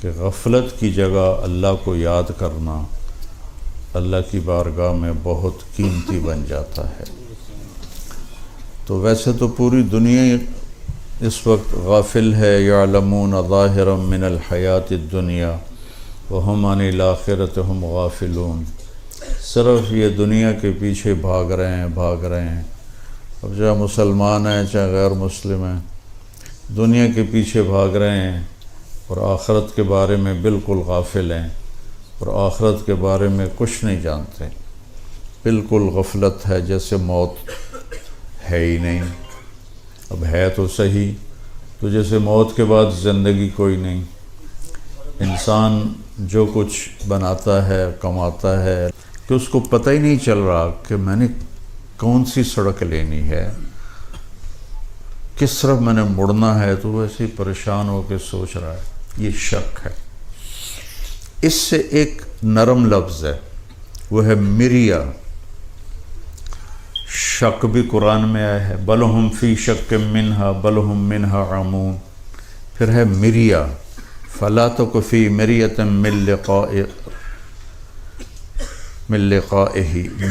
کہ غفلت کی جگہ اللہ کو یاد کرنا اللہ کی بارگاہ میں بہت قیمتی بن جاتا ہے۔ تو ویسے تو پوری دنیا اس وقت غافل ہے، یعلمون ظاہرا من الحیات الدنیا وہم عن الآخرۃ ہم غافلون، صرف یہ دنیا کے پیچھے بھاگ رہے ہیں۔ اب چاہے مسلمان ہیں چاہے غیر مسلم ہیں، دنیا کے پیچھے بھاگ رہے ہیں اور آخرت کے بارے میں بالکل غافل ہیں اور آخرت کے بارے میں کچھ نہیں جانتے۔ بالکل غفلت ہے، جیسے موت ہے ہی نہیں۔ اب ہے تو صحیح، تو جیسے موت کے بعد زندگی کوئی نہیں۔ انسان جو کچھ بناتا ہے کماتا ہے کہ اس کو پتہ ہی نہیں چل رہا کہ میں نے کون سی سڑک لینی ہے، کس طرف میں نے مڑنا ہے، تو ویسے ہی پریشان ہو کے سوچ رہا ہے۔ یہ شک ہے۔ اس سے ایک نرم لفظ ہے، وہ ہے مریا۔ شک بھی قرآن میں آیا ہے، بل ہم فی شک منہا بل ہم منہا عمون۔ پھر ہے مریا، فلا تک فی مریۃ من لقائہ۔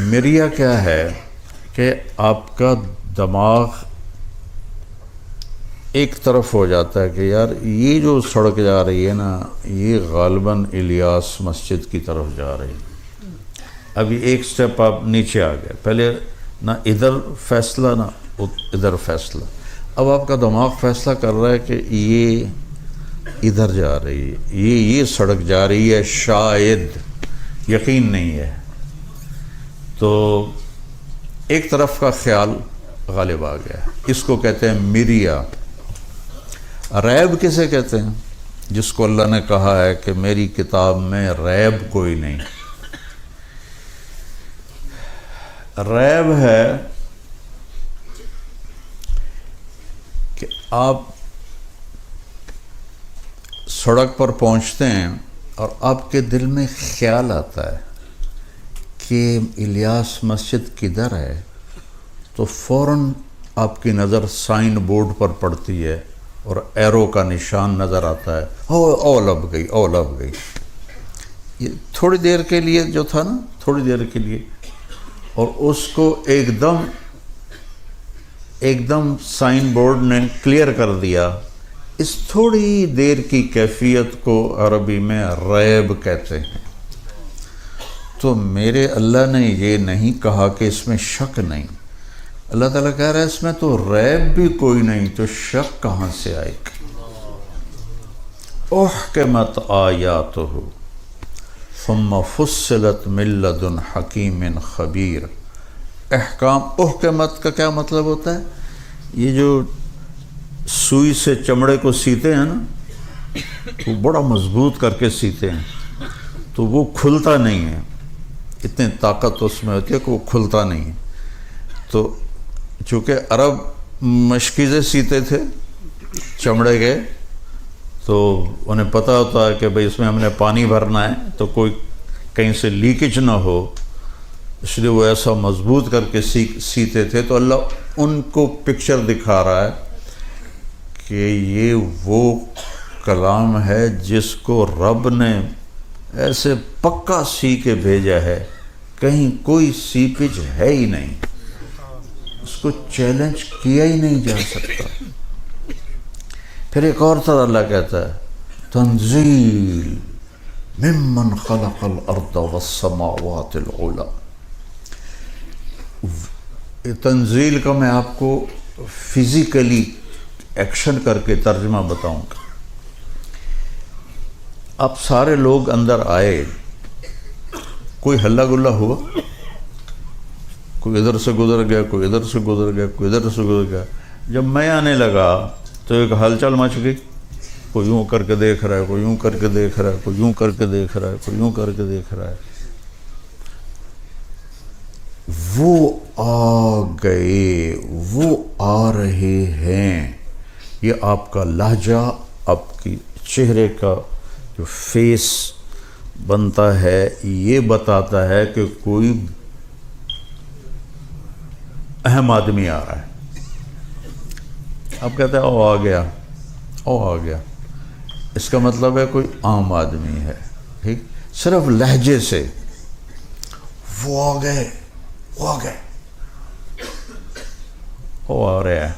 مریا کیا ہے کہ آپ کا دماغ ایک طرف ہو جاتا ہے کہ یار یہ جو سڑک جا رہی ہے نا، یہ غالباً الیاس مسجد کی طرف جا رہی ہے۔ ابھی ایک سٹیپ آپ نیچے آ گئے، پہلے نہ ادھر فیصلہ نہ ادھر فیصلہ۔ اب آپ کا دماغ فیصلہ کر رہا ہے کہ یہ ادھر جا رہی ہے، یہ سڑک جا رہی ہے، شاید، یقین نہیں ہے۔ تو ایک طرف کا خیال غالب آ گیا، اس کو کہتے ہیں مریا۔ ریب کسے کہتے ہیں؟ جس کو اللہ نے کہا ہے کہ میری کتاب میں ریب کوئی نہیں۔ ریب ہے کہ آپ سڑک پر پہنچتے ہیں اور آپ کے دل میں خیال آتا ہے کہ الیاس مسجد کدھر ہے، تو فوراً آپ کی نظر سائن بورڈ پر پڑتی ہے اور ایرو کا نشان نظر آتا ہے، او لب گئی۔ یہ تھوڑی دیر کے لیے جو تھا نا، تھوڑی دیر کے لیے، اور اس کو ایک دم سائن بورڈ نے کلیئر کر دیا۔ اس تھوڑی دیر کی کیفیت کو عربی میں ریب کہتے ہیں۔ تو میرے اللہ نے یہ نہیں کہا کہ اس میں شک نہیں، اللہ تعالیٰ کہہ رہا ہے اس میں تو ریب بھی کوئی نہیں، تو شک کہاں سے آئے گا؟ احکمت آیاتہ ثم فصلت من لدن حکیم خبیر۔ احکام، احکمت کا کیا مطلب ہوتا ہے؟ یہ جو سوئی سے چمڑے کو سیتے ہیں نا، وہ بڑا مضبوط کر کے سیتے ہیں، تو وہ کھلتا نہیں ہے، اتنی طاقت اس میں ہوتی ہے کہ وہ کھلتا نہیں ہے۔ تو چونکہ عرب مشکیزیں سیتے تھے چمڑے کے، تو انہیں پتہ ہوتا ہے کہ بھئی اس میں ہم نے پانی بھرنا ہے تو کوئی کہیں سے لیکیج نہ ہو، اس لیے وہ ایسا مضبوط کر کے سیتے تھے۔ تو اللہ ان کو پکچر دکھا رہا ہے کہ یہ وہ کلام ہے جس کو رب نے ایسے پکا سی کے بھیجا ہے، کہیں کوئی سیپیج ہے ہی نہیں، اس کو چیلنج کیا ہی نہیں جا سکتا۔ پھر ایک اور طرح اللہ کہتا ہے تنزیل ممن خلق الارض والسماوات العلی۔ تنزیل کا میں آپ کو فزیکلی ایکشن کر کے ترجمہ بتاؤں گا۔ آپ سارے لوگ اندر آئے، کوئی ہلا گلا ہوا، کوئی ادھر سے گزر گیا، کوئی ادھر سے گزر گیا، کوئی ادھر سے گزر گیا۔ جب میں آنے لگا تو ایک ہلچل مچ گئی، کوئی یوں کر کے دیکھ رہا ہے، کوئی یوں کر کے دیکھ رہا ہے، کوئی یوں کر کے دیکھ رہا ہے، کوئی یوں کر کے دیکھ رہا ہے۔ وہ آ گئے، وہ آ رہے ہیں۔ یہ آپ کا لہجہ، آپ کی چہرے کا جو فیس بنتا ہے، یہ بتاتا ہے کہ کوئی اہم آدمی آ رہا ہے۔ آپ کہتے ہیں او آ گیا، او آ گیا۔ اس کا مطلب ہے کوئی عام آدمی ہے، ٹھیک، صرف لہجے سے وہ آ گئے، وہ آ گئے، وہ آ رہا ہے،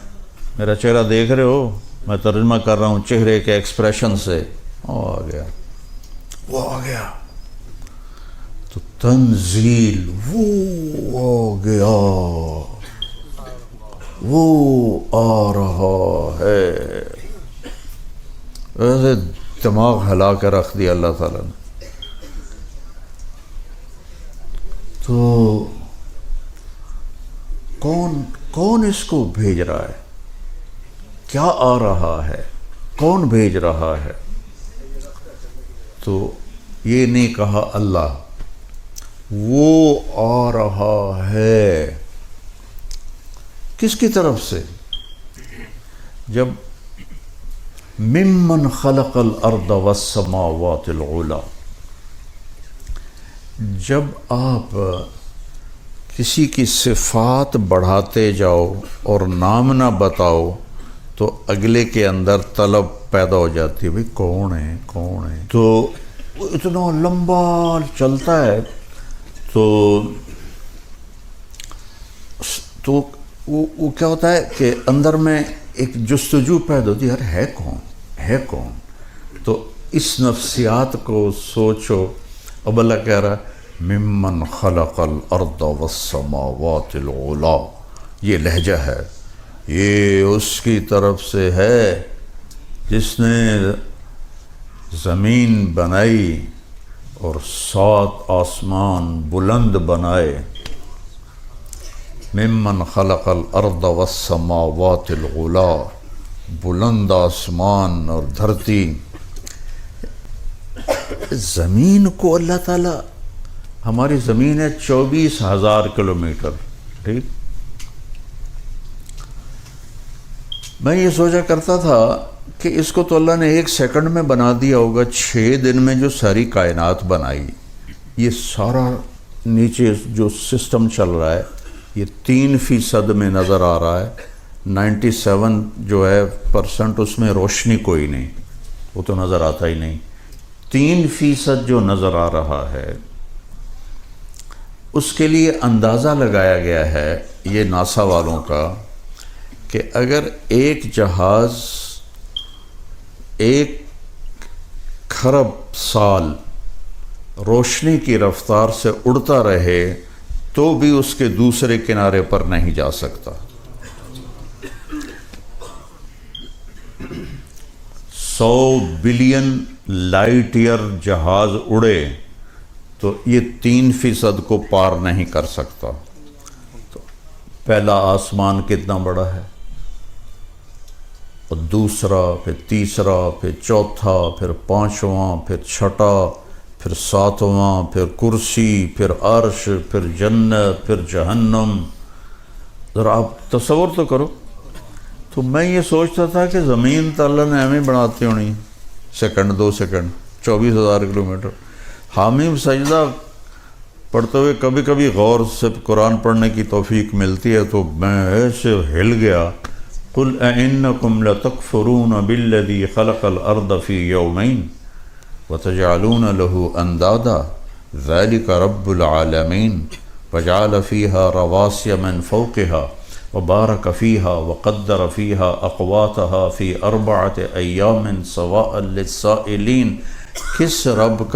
میرا چہرہ دیکھ رہے ہو، میں ترجمہ کر رہا ہوں چہرے کے ایکسپریشن سے، وہ آ گیا، وہ آ گیا، تو تنزیل وہ آ گیا، وہ آ رہا ہے، ایسے دماغ ہلا کے رکھ دیا اللہ تعالیٰ نے۔ تو کون اس کو بھیج رہا ہے، کیا آ رہا ہے، کون بھیج رہا ہے؟ تو یہ نہیں کہا اللہ، وہ آ رہا ہے، کس کی طرف سے؟ جب ممن خلق الارض والسماوات العلی، جب آپ کسی کی صفات بڑھاتے جاؤ اور نام نہ بتاؤ تو اگلے کے اندر طلب پیدا ہو جاتی ہے، بھئی کون ہے، کون ہے، تو وہ اتنا لمبا چلتا ہے، تو وہ کیا ہوتا ہے کہ اندر میں ایک جستجو پیدا ہوتی ہے، یار ہے کون، ہے کون؟ تو اس نفسیات کو سوچو، اب اللہ کہہ رہا ہے ممن خلق الارض والسماوات العلی، یہ لہجہ ہے، یہ اس کی طرف سے ہے جس نے زمین بنائی اور 7 آسمان بلند بنائے۔ ممن خلق الارض والسماوات العلی، بلند آسمان اور دھرتی، زمین کو اللہ تعالیٰ، ہماری زمین ہے 24,000 کلومیٹر، ٹھیک، میں یہ سوچا کرتا تھا کہ اس کو تو اللہ نے 1 سیکنڈ میں بنا دیا ہوگا، 6 دن میں جو ساری کائنات بنائی، یہ سارا نیچے جو سسٹم چل رہا ہے یہ 3% میں نظر آ رہا ہے، 97 جو ہے % اس میں روشنی کوئی نہیں، وہ تو نظر آتا ہی نہیں، 3% جو نظر آ رہا ہے اس کے لیے اندازہ لگایا گیا ہے یہ ناسا والوں کا کہ اگر ایک جہاز 1 کھرب سال روشنی کی رفتار سے اڑتا رہے تو بھی اس کے دوسرے کنارے پر نہیں جا سکتا، 100 بلین لائٹ ایئر جہاز اڑے تو یہ 3% کو پار نہیں کر سکتا۔ تو پہلا آسمان کتنا بڑا ہے، اور دوسرا، پھر تیسرا، پھر چوتھا، پھر 5واں، پھر 6واں، پھر 7واں، پھر کرسی، پھر عرش، پھر جنت، پھر جہنم، ذرا آپ تصور تو کرو۔ تو میں یہ سوچتا تھا کہ زمین تو اللہ نے ہمیں بناتی ہونی 2 سیکنڈ 24,000 کلومیٹر۔ حامیم سجدہ پڑھتے ہوئے کبھی کبھی غور سے قرآن پڑھنے کی توفیق ملتی ہے تو میں ایسے ہل گیا، قُلْ أَإِنَّكُمْ لَتَكْفُرُونَ بِالَّذِي خَلَقَ الْأَرْضَ فِي يَوْمَيْنِ وَتَجْعَلُونَ لَهُ أَنْدَادًا ذَلِكَ رَبُّ الْعَالَمِينَ وَجَعَلَ فِيهَا رَوَاسِيَ مِنْ فَوْقِهَا وَبَارَكَ فِيهَا وَقَدَّرَ فِيهَا أَقْوَاتَهَا فِي 4 أَيَّامٍ سَوَاءً لِلسَّائِلِينَ۔ کس رب کا